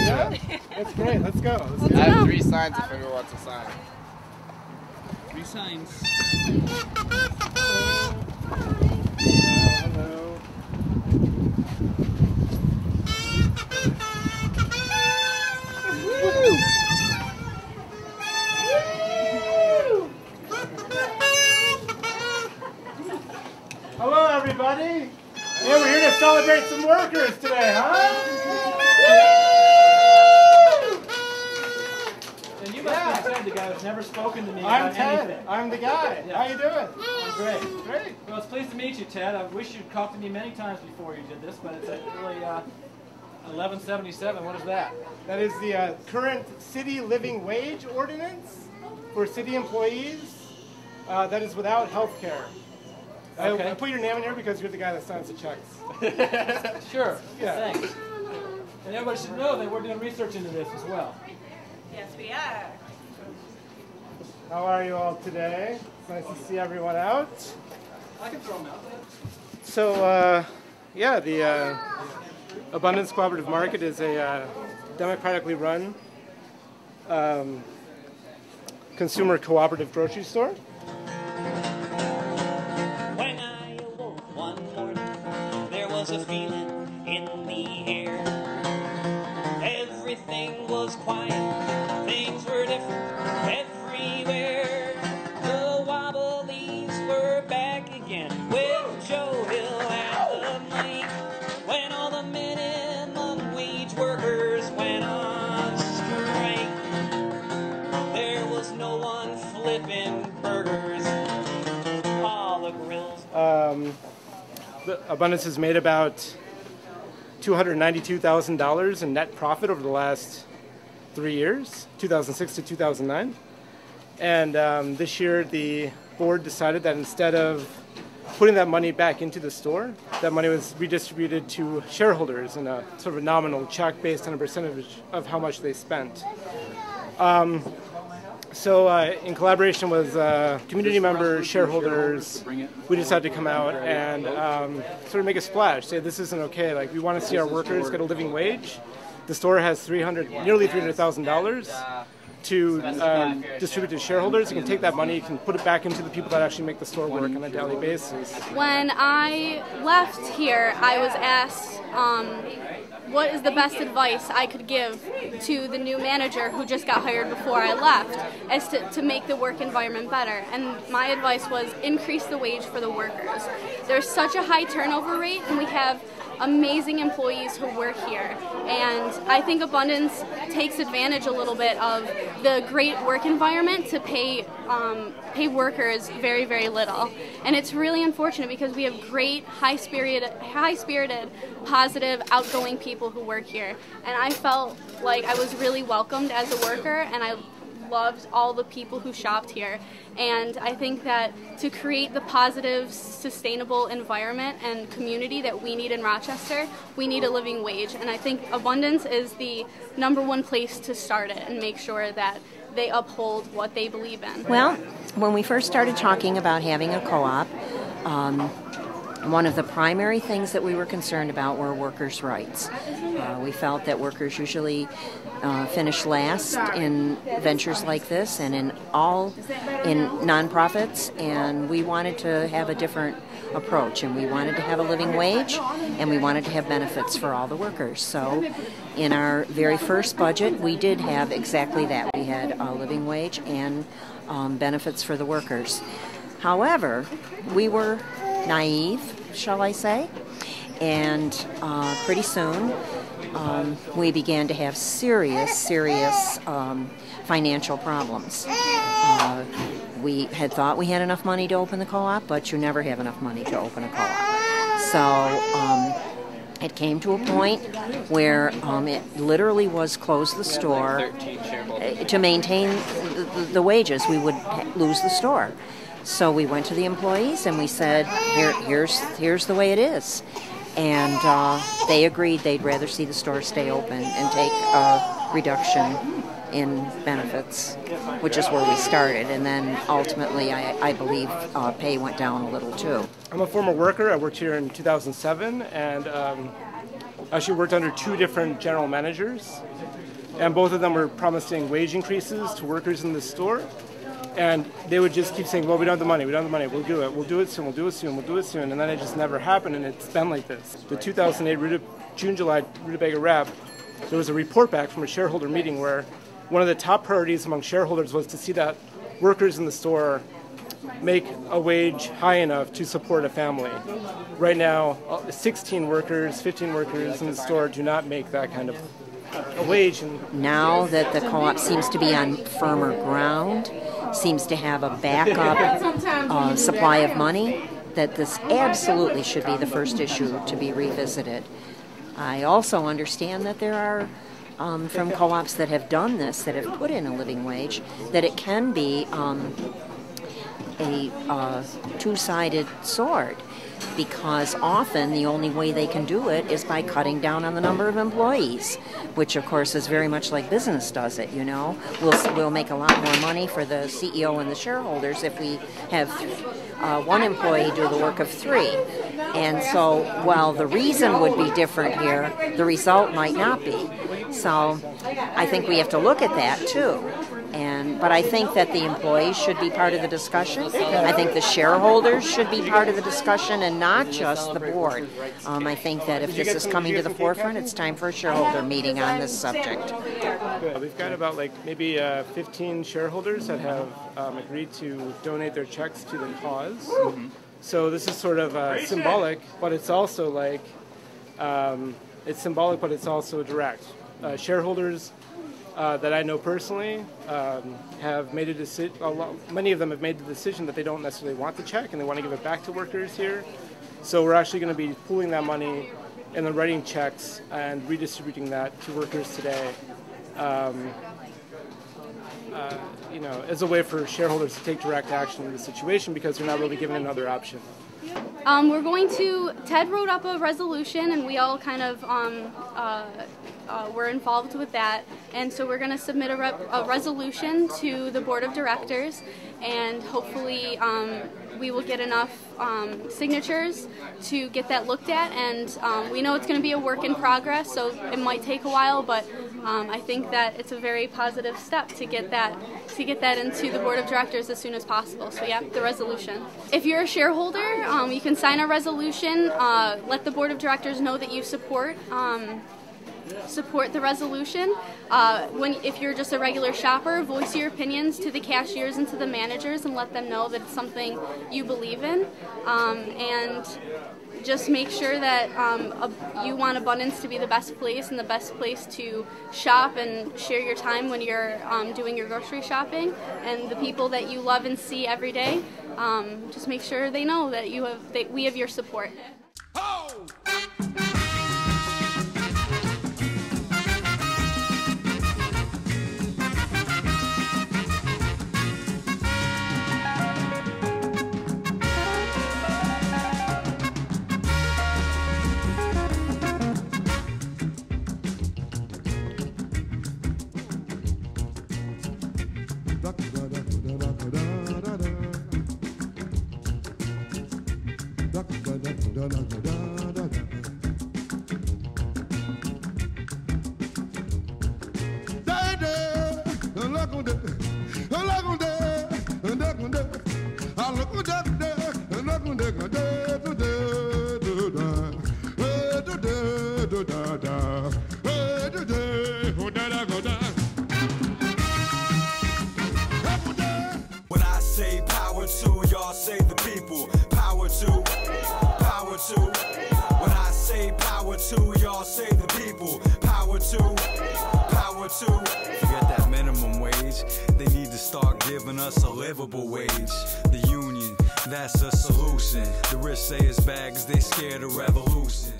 Yeah? That's great. Let's go. I have 3 signs to figure out what to sign. 3 signs. Hello. Hello, everybody. Yeah, we're here to celebrate some workers today, huh? And you must be Ted, the guy who's never spoken to me I'm about Ted. anything. I'm the guy. Yeah. How you doing? I'm great. Great. Well, it's pleased to meet you, Ted. I wish you'd talked to me many times before you did this, but it's really 1177. What is that? That is the current city living wage ordinance for city employees that is without health care. Okay. I put your name in here because you're the guy that signs the checks. Sure. Yeah. Thanks. And everybody should know that we're doing research into this as well. Yes, we are. How are you all today? It's nice to see everyone out. I can throw them out. So, yeah, the Abundance Cooperative Market is a democratically run consumer cooperative grocery store. When I awoke one morning, there was a feeling in the air. Everything was quiet, things were different everywhere. The Wobblies were back again with Joe Hill and the Mike. When all the minimum wage workers went on strike, there was no one flipping burgers. All the grills. The Abundance has made about $292,000 in net profit over the last 3 years, 2006 to 2009. And this year the board decided that instead of putting that money back into the store, that money was redistributed to shareholders in a sort of a nominal check based on a percentage of how much they spent. So in collaboration with community members, shareholders, we decided to come out and sort of make a splash, say this isn't okay. Like, we want to see our workers get a living wage. The store has nearly $300,000 to distribute to shareholders. You can take that money, you can put it back into the people that actually make the store work on a daily basis. When I left here, I was asked what is the best advice I could give to the new manager who just got hired before I left as to make the work environment better. And my advice was increase the wage for the workers. There's such a high turnover rate, and we have amazing employees who work here, and I think Abundance takes advantage a little bit of the great work environment to pay workers very, very little. And it's really unfortunate because we have great, high-spirited, positive, outgoing people who work here, and I felt like I was really welcomed as a worker, and I loved all the people who shopped here. And I think that to create the positive, sustainable environment and community that we need in Rochester, we need a living wage. And I think Abundance is the #1 place to start it and make sure that they uphold what they believe in. Well, when we first started talking about having a co-op, one of the primary things that we were concerned about were workers' rights. We felt that workers usually finish last in ventures like this and in nonprofits, and we wanted to have a different approach, and we wanted to have a living wage, and we wanted to have benefits for all the workers. So in our very first budget, we did have exactly that. We had a living wage and benefits for the workers. However, we were naive, shall I say, and pretty soon we began to have serious financial problems. We had thought we had enough money to open the co-op, but you never have enough money to open a co-op. So it came to a point where it literally was close the store to maintain the wages. We would lose the store. So we went to the employees and we said, here's the way it is. And they agreed they'd rather see the store stay open and take a reduction in benefits, which is where we started. And then ultimately, I believe pay went down a little too. I'm a former worker. I worked here in 2007, and actually worked under 2 different general managers, and both of them were promising wage increases to workers in the store. And they would just keep saying, well, we don't have the money, we'll do it soon, we'll do it soon, and then it just never happened, and it's been like this. The 2008 June-July Rutabaga Rep, there was a report back from a shareholder meeting where one of the top priorities among shareholders was to see that workers in the store make a wage high enough to support a family. Right now, 15 workers in the store do not make that kind of a wage. Now that the co-op seems to be on firmer ground, seems to have a backup supply of money, that this absolutely should be the first issue to be revisited. I also understand that there are from co-ops that have done this, that have put in a living wage, that it can be a two-sided sword, because often the only way they can do it is by cutting down on the number of employees, which of course is very much like business does it, you know. We'll make a lot more money for the CEO and the shareholders if we have one employee do the work of 3. And so while the reason would be different here, the result might not be. So I think we have to look at that too. But I think that the employees should be part of the discussion. I think the shareholders should be part of the discussion and not just the board. I think that if this is coming to the forefront, it's time for a shareholder meeting on this subject. We've got about maybe 15 shareholders that have agreed to donate their checks to the cause. Mm-hmm. So this is sort of symbolic, but it's also it's symbolic, but it's also direct. Shareholders that I know personally have made a decision. Many of them have made the decision that they don't necessarily want the check and they want to give it back to workers here. So we're actually going to be pooling that money and then writing checks and redistributing that to workers today. As a way for shareholders to take direct action in the situation, because they're not really given another option. Ted wrote up a resolution, and we all kind of were involved with that, and so we're going to submit a resolution to the board of directors, and hopefully we will get enough signatures to get that looked at, and we know it's going to be a work in progress, so it might take a while, but I think that it's a very positive step to get that into the board of directors as soon as possible. So yeah, the resolution. If you're a shareholder, you can sign a resolution, let the board of directors know that you support the resolution. If you're just a regular shopper, voice your opinions to the cashiers and to the managers and let them know that it's something you believe in. And just make sure that you want Abundance to be the best place and the best place to shop and share your time when you're doing your grocery shopping. And the people that you love and see every day, just make sure they know that we have your support. Oh! When I say power to, y'all say the people. Power to, power to. When I say power to, y'all say the people. Power to, power to. Forget that minimum wage. They need to start giving us a livable wage. The union, that's a solution. The rich say it's bad 'cause they scared of revolution.